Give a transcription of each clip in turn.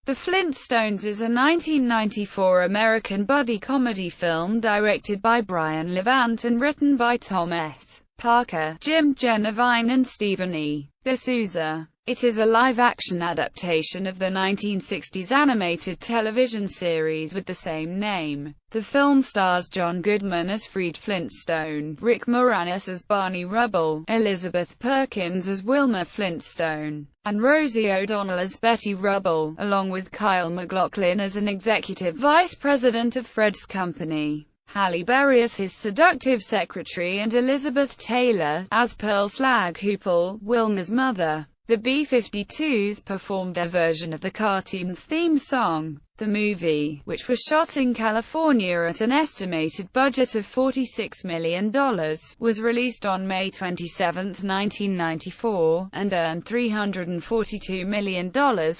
The Flintstones is a 1994 American buddy comedy film directed by Brian Levant and written by Tom S. Parker, Jim Genovine and Stephen E. D'Souza. It is a live-action adaptation of the 1960s animated television series with the same name. The film stars John Goodman as Fred Flintstone, Rick Moranis as Barney Rubble, Elizabeth Perkins as Wilma Flintstone, and Rosie O'Donnell as Betty Rubble, along with Kyle MacLachlan as an executive vice president of Fred's company, Halle Berry as his seductive secretary, and Elizabeth Taylor as Pearl Slag-Hoople, Wilma's mother. The B-52s performed their version of the cartoon's theme song. The movie, which was shot in California at an estimated budget of $46 million, was released on May 27, 1994, and earned $342 million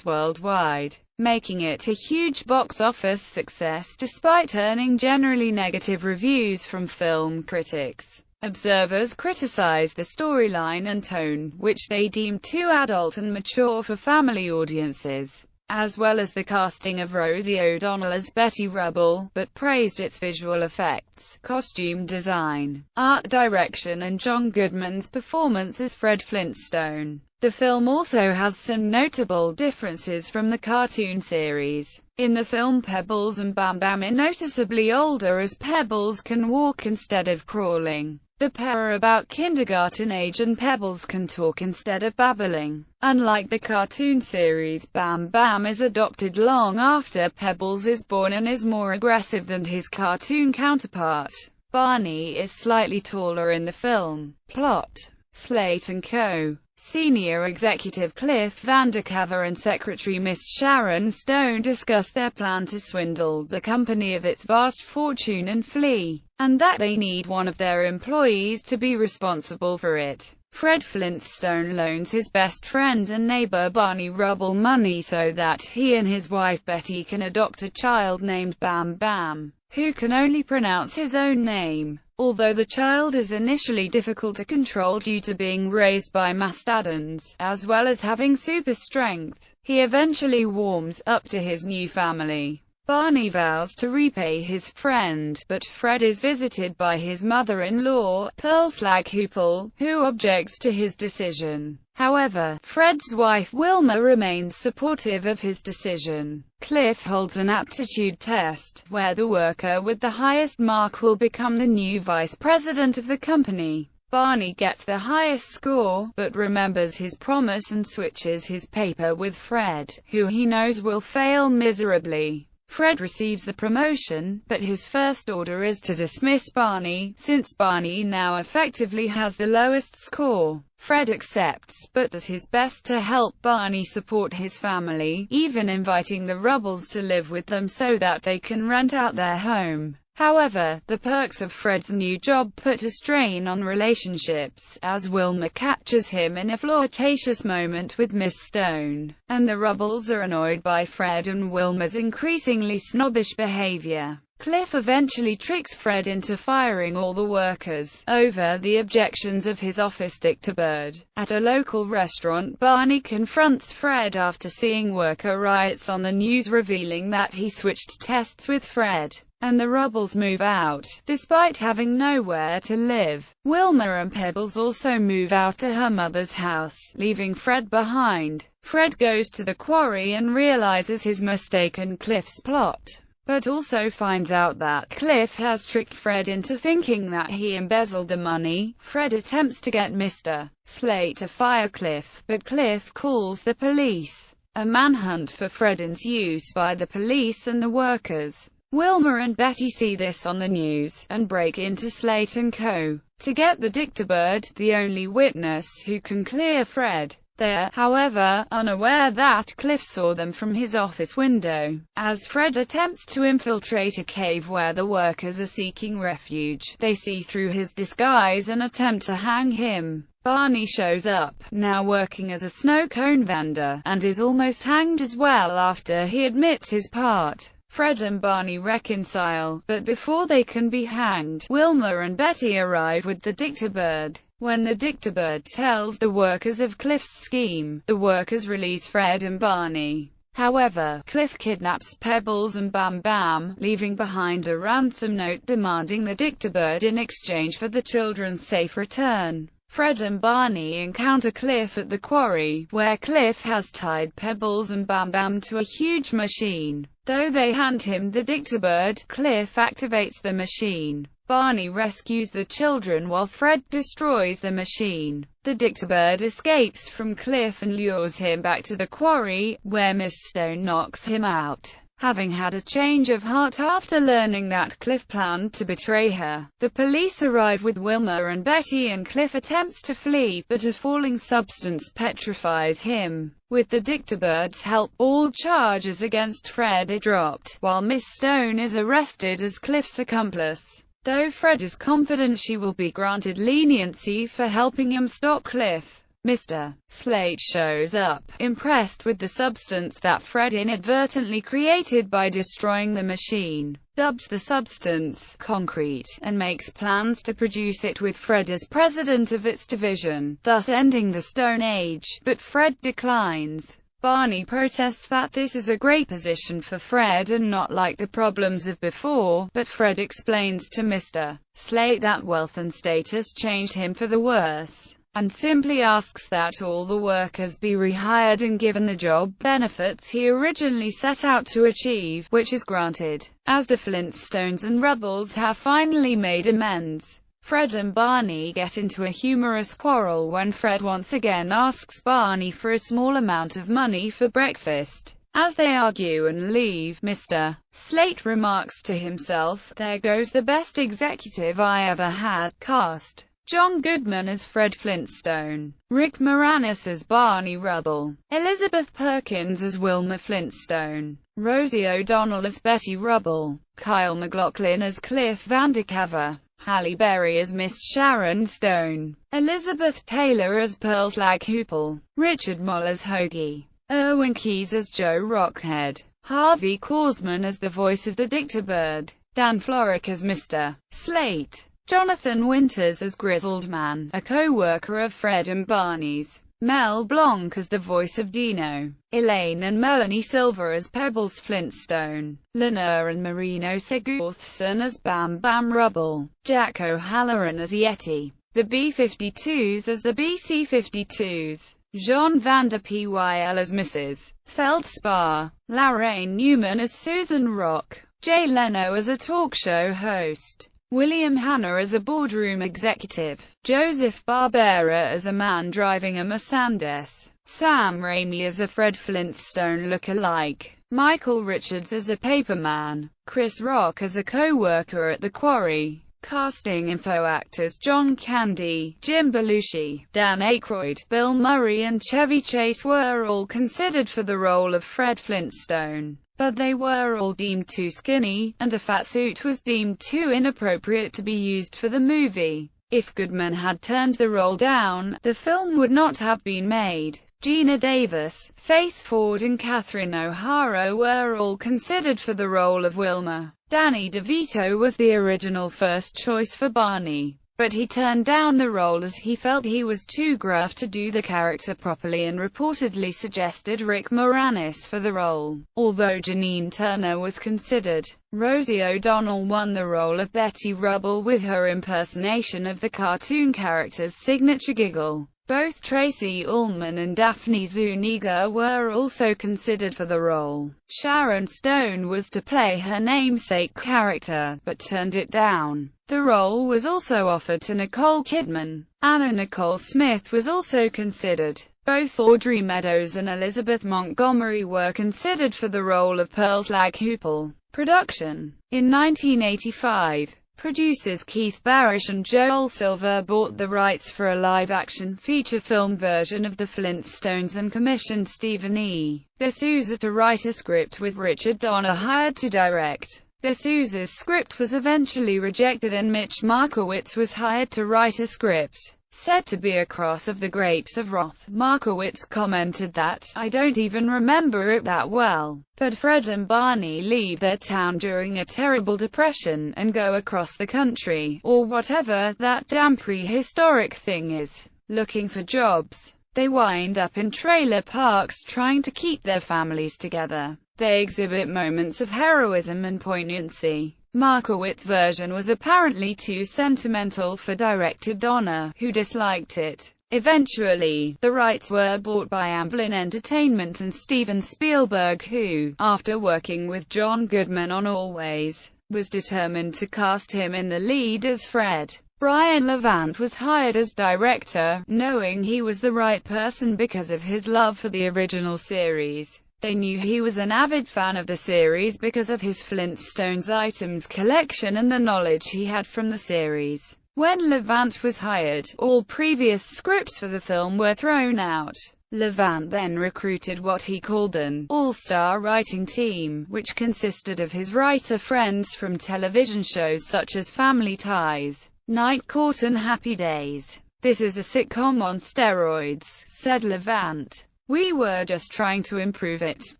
worldwide, making it a huge box office success despite earning generally negative reviews from film critics. Observers criticized the storyline and tone, which they deemed too adult and mature for family audiences, as well as the casting of Rosie O'Donnell as Betty Rubble, but praised its visual effects, costume design, art direction and John Goodman's performance as Fred Flintstone. The film also has some notable differences from the cartoon series. In the film, Pebbles and Bam Bam are noticeably older, as Pebbles can walk instead of crawling. The pair are about kindergarten age and Pebbles can talk instead of babbling. Unlike the cartoon series, Bam Bam is adopted long after Pebbles is born and is more aggressive than his cartoon counterpart. Barney is slightly taller in the film. Plot: Slate & Co. Senior executive Cliff Vandercover and secretary Miss Sharon Stone discuss their plan to swindle the company of its vast fortune and flee, and that they need one of their employees to be responsible for it. Fred Flintstone loans his best friend and neighbor Barney Rubble money so that he and his wife Betty can adopt a child named Bam Bam, who can only pronounce his own name. Although the child is initially difficult to control due to being raised by mastodons, as well as having super strength, he eventually warms up to his new family. Barney vows to repay his friend, but Fred is visited by his mother-in-law, Pearl Slag-Hoople, who objects to his decision. However, Fred's wife Wilma remains supportive of his decision. Cliff holds an aptitude test, where the worker with the highest mark will become the new vice president of the company. Barney gets the highest score, but remembers his promise and switches his paper with Fred, who he knows will fail miserably. Fred receives the promotion, but his first order is to dismiss Barney, since Barney now effectively has the lowest score. Fred accepts, but does his best to help Barney support his family, even inviting the Rubbles to live with them so that they can rent out their home. However, the perks of Fred's new job put a strain on relationships, as Wilma catches him in a flirtatious moment with Miss Stone, and the Rubbles are annoyed by Fred and Wilma's increasingly snobbish behavior. Cliff eventually tricks Fred into firing all the workers, over the objections of his office dictabird. At a local restaurant, Barney confronts Fred after seeing worker riots on the news, revealing that he switched tests with Fred, and the Rubbles move out, despite having nowhere to live. Wilma and Pebbles also move out to her mother's house, leaving Fred behind. Fred goes to the quarry and realizes his mistake and Cliff's plot, but also finds out that Cliff has tricked Fred into thinking that he embezzled the money. Fred attempts to get Mr. Slate to fire Cliff, but Cliff calls the police. A manhunt for Fred ensues by the police and the workers. Wilma and Betty see this on the news, and break into Slate & Co. to get the dictabird, the only witness who can clear Fred. They are, however, unaware that Cliff saw them from his office window. As Fred attempts to infiltrate a cave where the workers are seeking refuge, they see through his disguise and attempt to hang him. Barney shows up, now working as a snow cone vendor, and is almost hanged as well after he admits his part. Fred and Barney reconcile, but before they can be hanged, Wilma and Betty arrive with the dictabird. When the dictabird tells the workers of Cliff's scheme, the workers release Fred and Barney. However, Cliff kidnaps Pebbles and Bam Bam, leaving behind a ransom note demanding the Dictabird in exchange for the children's safe return. Fred and Barney encounter Cliff at the quarry, where Cliff has tied Pebbles and Bam Bam to a huge machine. Though they hand him the Dictabird, Cliff activates the machine. Barney rescues the children while Fred destroys the machine. The Dictabird escapes from Cliff and lures him back to the quarry, where Miss Stone knocks him out. Having had a change of heart after learning that Cliff planned to betray her, the police arrive with Wilma and Betty, and Cliff attempts to flee, but a falling substance petrifies him. With the Dictabird's help, all charges against Fred are dropped, while Miss Stone is arrested as Cliff's accomplice. Though Fred is confident she will be granted leniency for helping him stop Cliff, Mr. Slate shows up, impressed with the substance that Fred inadvertently created by destroying the machine, dubs the substance concrete, and makes plans to produce it with Fred as president of its division, thus ending the Stone Age, but Fred declines. Barney protests that this is a great position for Fred and not like the problems of before, but Fred explains to Mr. Slate that wealth and status changed him for the worse, and simply asks that all the workers be rehired and given the job benefits he originally set out to achieve, which is granted. As the Flintstones and Rebels have finally made amends, Fred and Barney get into a humorous quarrel when Fred once again asks Barney for a small amount of money for breakfast. As they argue and leave, Mr. Slate remarks to himself, "There goes the best executive I ever had." Cast: John Goodman as Fred Flintstone, Rick Moranis as Barney Rubble, Elizabeth Perkins as Wilma Flintstone, Rosie O'Donnell as Betty Rubble, Kyle MacLachlan as Cliff Vandercover, Halle Berry as Miss Sharon Stone, Elizabeth Taylor as Pearl Hoople, Richard Moll as Hoagie, Erwin Keyes as Joe Rockhead, Harvey Korsman as the voice of the Dictabird, Dan Florek as Mr. Slate, Jonathan Winters as Grizzled Man, a co-worker of Fred and Barney's, Mel Blanc as the voice of Dino, Elaine and Melanie Silver as Pebbles Flintstone, Lena and Marino Sigurðsson as Bam Bam Rubble, Jack O'Halloran as Yeti, the B-52s as the BC-52s, Jean Vander Pyl as Mrs. Feldspar, Laraine Newman as Susan Rock, Jay Leno as a talk show host, William Hanna as a boardroom executive, Joseph Barbera as a man driving a Mercedes, Sam Raimi as a Fred Flintstone look-alike, Michael Richards as a paperman, Chris Rock as a co-worker at the quarry. Casting info: actors John Candy, Jim Belushi, Dan Aykroyd, Bill Murray and Chevy Chase were all considered for the role of Fred Flintstone, but they were all deemed too skinny, and a fat suit was deemed too inappropriate to be used for the movie. If Goodman had turned the role down, the film would not have been made. Gina Davis, Faith Ford and Catherine O'Hara were all considered for the role of Wilma. Danny DeVito was the original first choice for Barney, but he turned down the role as he felt he was too gruff to do the character properly and reportedly suggested Rick Moranis for the role. Although Janine Turner was considered, Rosie O'Donnell won the role of Betty Rubble with her impersonation of the cartoon character's signature giggle. Both Tracy Ullman and Daphne Zuniga were also considered for the role. Sharon Stone was to play her namesake character, but turned it down. The role was also offered to Nicole Kidman. Anna Nicole Smith was also considered. Both Audrey Meadows and Elizabeth Montgomery were considered for the role of Pearl Hoople. Production. In 1985, producers Keith Barish and Joel Silver bought the rights for a live-action feature film version of The Flintstones and commissioned Stephen E. D'Souza to write a script, with Richard Donner hired to direct. D'Souza's script was eventually rejected and Mitch Markowitz was hired to write a script said to be a cross of The Grapes of Wrath. Markowitz commented that, "I don't even remember it that well, but Fred and Barney leave their town during a terrible depression and go across the country, or whatever that damn prehistoric thing is, looking for jobs. They wind up in trailer parks trying to keep their families together. They exhibit moments of heroism and poignancy. Markowitz's version was apparently too sentimental for director Donner, who disliked it. Eventually, the rights were bought by Amblin Entertainment and Steven Spielberg, who, after working with John Goodman on Always, was determined to cast him in the lead as Fred. Brian Levant was hired as director, knowing he was the right person because of his love for the original series. They knew he was an avid fan of the series because of his Flintstones items collection and the knowledge he had from the series. When Levant was hired, all previous scripts for the film were thrown out. Levant then recruited what he called an all-star writing team, which consisted of his writer friends from television shows such as Family Ties, Night Court and Happy Days. "This is a sitcom on steroids," said Levant. "We were just trying to improve it."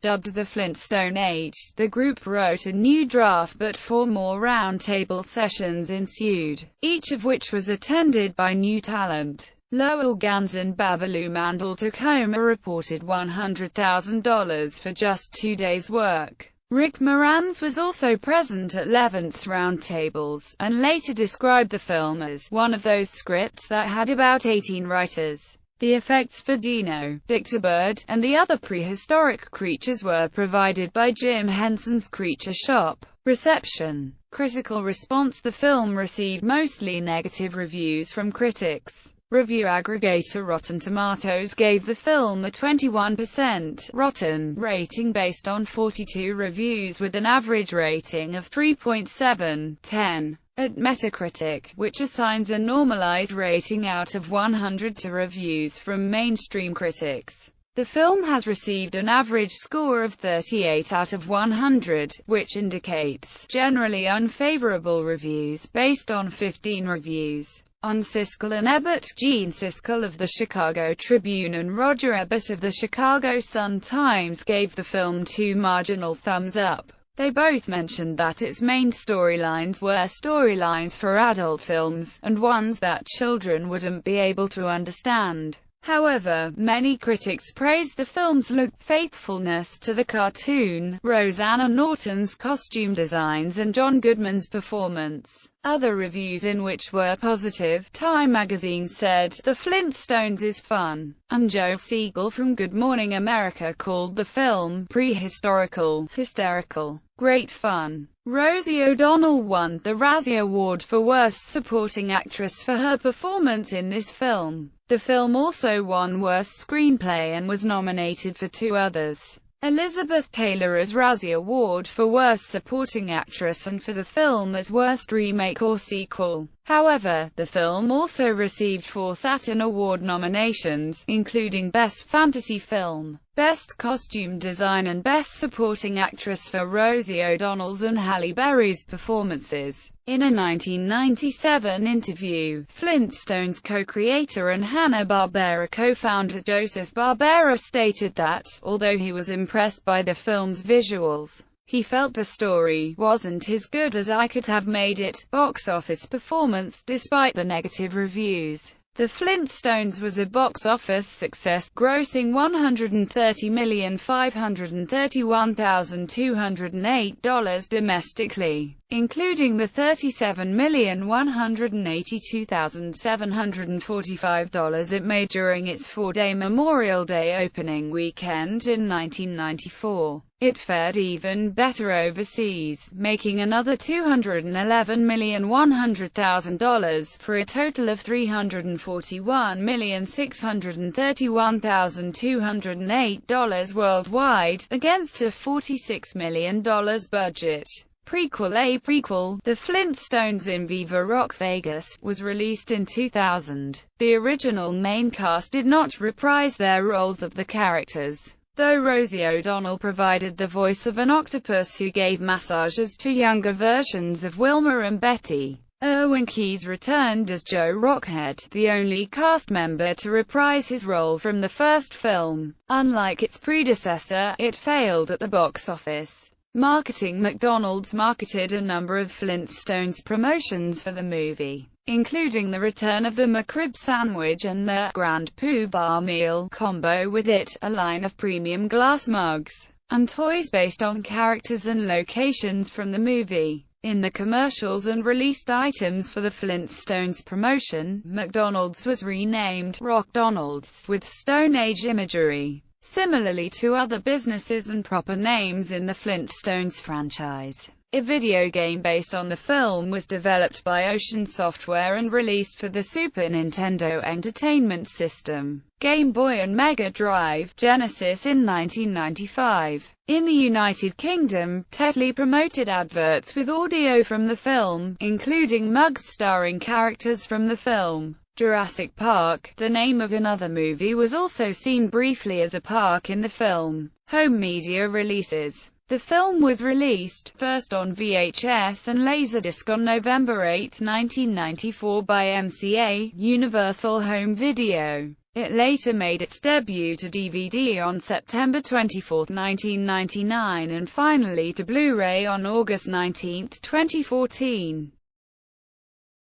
Dubbed the Flintstone 8, the group wrote a new draft, but 4 more roundtable sessions ensued, each of which was attended by new talent. Lowell Ganz and Babalu Mandel took home a reported $100,000 for just 2 days' work. Rick Moranis was also present at Levant's roundtables, and later described the film as one of those scripts that had about 18 writers. The effects for Dino, Dictabird, and the other prehistoric creatures were provided by Jim Henson's Creature Shop. Reception. Critical response. The film received mostly negative reviews from critics. Review aggregator Rotten Tomatoes gave the film a 21% Rotten rating based on 42 reviews with an average rating of 3.7/10. At Metacritic, which assigns a normalized rating out of 100 to reviews from mainstream critics, the film has received an average score of 38 out of 100, which indicates generally unfavorable reviews based on 15 reviews. On Siskel and Ebert, Gene Siskel of the Chicago Tribune and Roger Ebert of the Chicago Sun-Times gave the film 2 marginal thumbs up. They both mentioned that its main storylines were storylines for adult films, and ones that children wouldn't be able to understand. However, many critics praised the film's look, faithfulness to the cartoon, Rosanna Norton's costume designs and John Goodman's performance. Other reviews in which were positive. Time magazine said, "The Flintstones is fun," and Joe Siegel from Good Morning America called the film prehistorical, hysterical, great fun. Rosie O'Donnell won the Razzie Award for Worst Supporting Actress for her performance in this film. The film also won Worst Screenplay and was nominated for 2 others. Elizabeth Taylor's Razzie Award for Worst Supporting Actress and for the film as Worst Remake or Sequel. However, the film also received 4 Saturn Award nominations, including Best Fantasy Film, Best Costume Design and Best Supporting Actress for Rosie O'Donnell's and Halle Berry's performances. In a 1997 interview, Flintstones co-creator and Hanna-Barbera co-founder Joseph Barbera stated that, although he was impressed by the film's visuals, he felt the story wasn't as good as I could have made it. Box office performance. Despite the negative reviews, The Flintstones was a box office success, grossing $130,531,208 domestically, including the $37,182,745 it made during its 4-day Memorial Day opening weekend in 1994. It fared even better overseas, making another $211,100,000, for a total of $341,631,208 worldwide, against a $46 million budget. Prequel. A prequel, The Flintstones in Viva Rock Vegas, was released in 2000. The original main cast did not reprise their roles of the characters, though Rosie O'Donnell provided the voice of an octopus who gave massages to younger versions of Wilma and Betty. Erwin Keyes returned as Joe Rockhead, the only cast member to reprise his role from the first film. Unlike its predecessor, it failed at the box office. Marketing. McDonald's marketed a number of Flintstones promotions for the movie, including the return of the McRib sandwich and the Grand Poobah meal combo with it, a line of premium glass mugs and toys based on characters and locations from the movie. In the commercials and released items for the Flintstones promotion, McDonald's was renamed Rockdonald's, with Stone Age imagery, similarly to other businesses and proper names in the Flintstones franchise. A video game based on the film was developed by Ocean Software and released for the Super Nintendo Entertainment System, Game Boy and Mega Drive, Genesis in 1995. In the United Kingdom, Tetley promoted adverts with audio from the film, including mugs starring characters from the film. Jurassic Park, the name of another movie, was also seen briefly as a park in the film. Home media releases. The film was released, first on VHS and Laserdisc on November 8, 1994 by MCA, Universal Home Video. It later made its debut to DVD on September 24, 1999 and finally to Blu-ray on August 19, 2014.